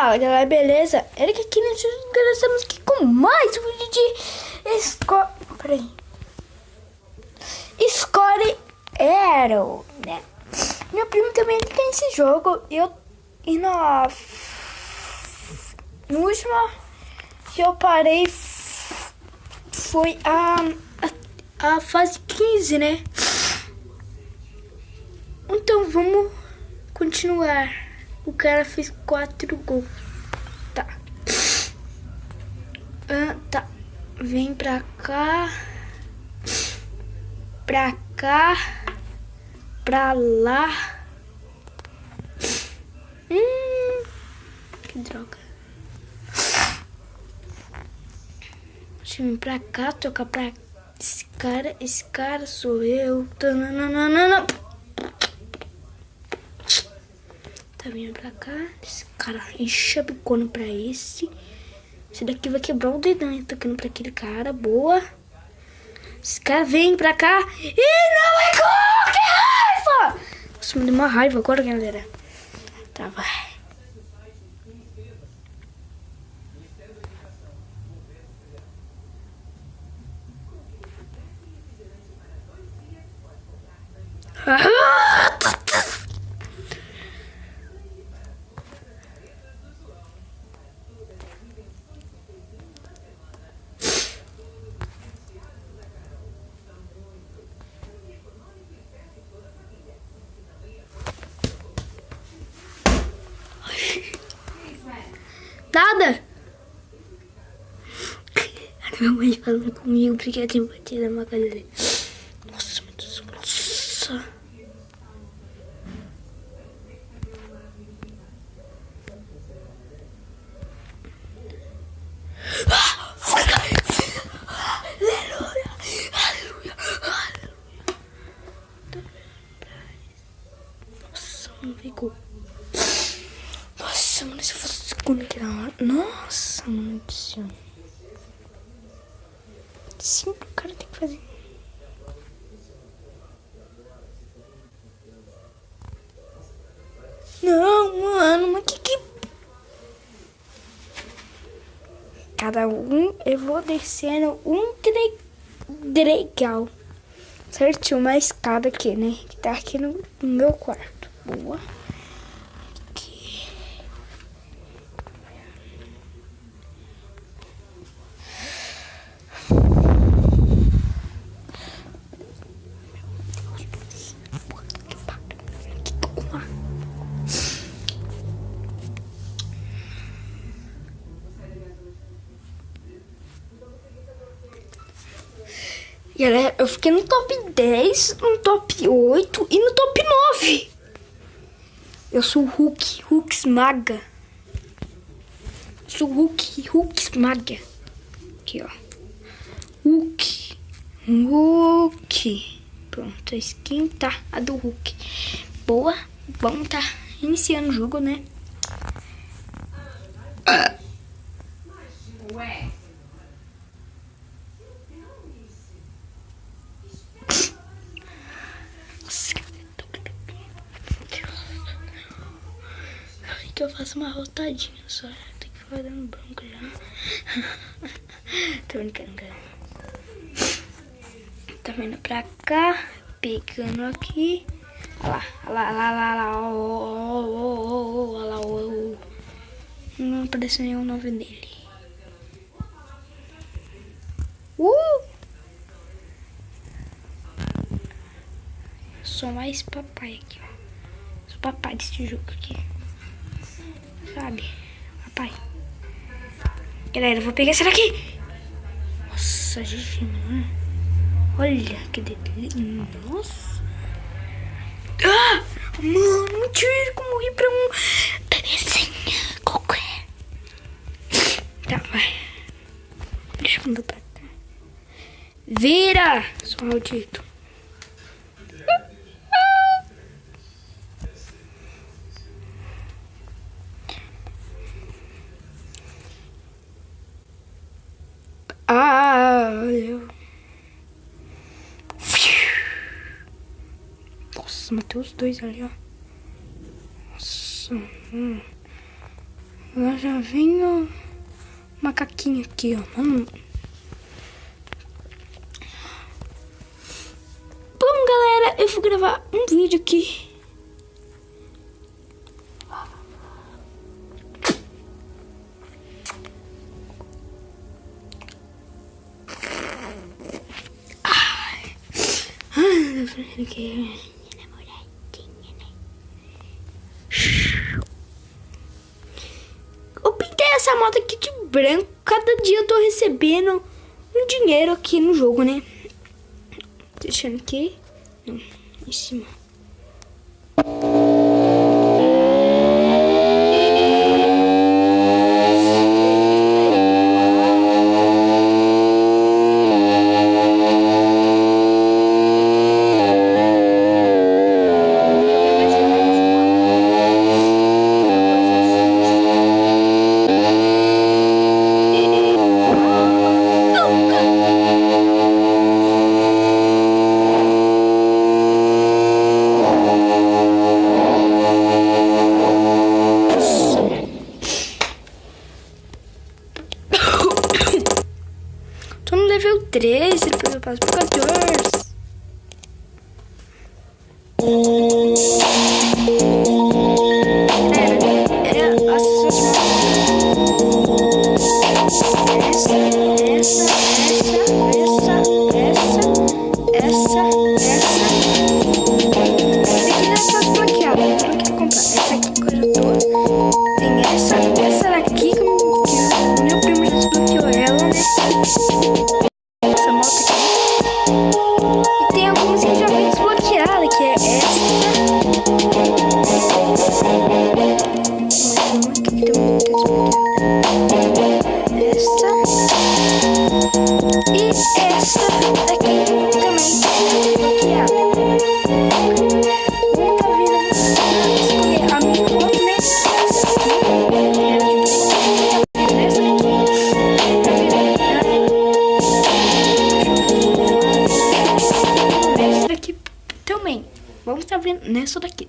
Fala galera, beleza? Eric aqui, nós estamos aqui com mais um vídeo de Score Hero, né? Meu primo também tem esse jogo. E na última que eu parei foi a fase 15, né? Então vamos continuar. O cara fez 4 gols. Tá. Tá. Vem pra cá. Pra cá. Pra lá. Que droga. Deixa eu vir pra cá. Tocar pra esse cara. Esse cara sou eu. Tananana. Tá vindo pra cá. Esse cara enche a bicona pra esse. Esse daqui vai quebrar o dedão. Tocando pra aquele cara. Boa. Esse cara vem pra cá. E não é gol! Que raiva! Nossa, me deu uma raiva agora, galera. Tá, vai. Nada. Minha mãe falando comigo porque eu tenho batido na casa dele. Nossa, meu Deus. Nossa. Aleluia. Aleluia. Aleluia. Nossa, não ficou. Nossa, mano, se eu fosse segundo aqui na hora. Nossa, mano do céu. Sim, o cara tem que fazer. Não, mano, mas que... Cada um, eu vou descendo um degrau. Certinho, uma escada aqui, né? Que tá aqui no meu quarto. Boa. Galera, eu fiquei no top 10, no top 8 e no top 9. Eu sou o Hulk Smaga. Sou o Hulk Smaga. Aqui, ó. Hulk. Pronto, a skin tá a do Hulk. Boa, vamos tá iniciando o jogo, né? Ué. Que eu faço uma rotadinha só. Tem que ficar dando bronca já. Tô brincando, galera. Tá vindo pra cá. Pegando aqui. Olha lá. Olha lá. Não apareceu nenhum nome dele. Sou mais papai aqui, ó. Sou papai desse jogo aqui. Sabe? Papai. Galera, eu vou pegar essa daqui. Nossa, gente, mano. Olha que delícia. Nossa. Ah! Mano, um tiro que eu morri pra um bebezinho qualquer. Tá, vai. Deixa eu mandar pra cá. Vira, seu maldito. Nossa, matei os dois ali, ó. Nossa. Agora já vem o macaquinho aqui, ó. Bom, galera, eu vou gravar um vídeo aqui. Eu pintei essa moto aqui de branco. Cada dia eu tô recebendo um dinheiro aqui no jogo, né? Deixando aqui. Não, em cima. Tô no level 13, depois eu passo pro 14. Vamos estar vendo nessa daqui.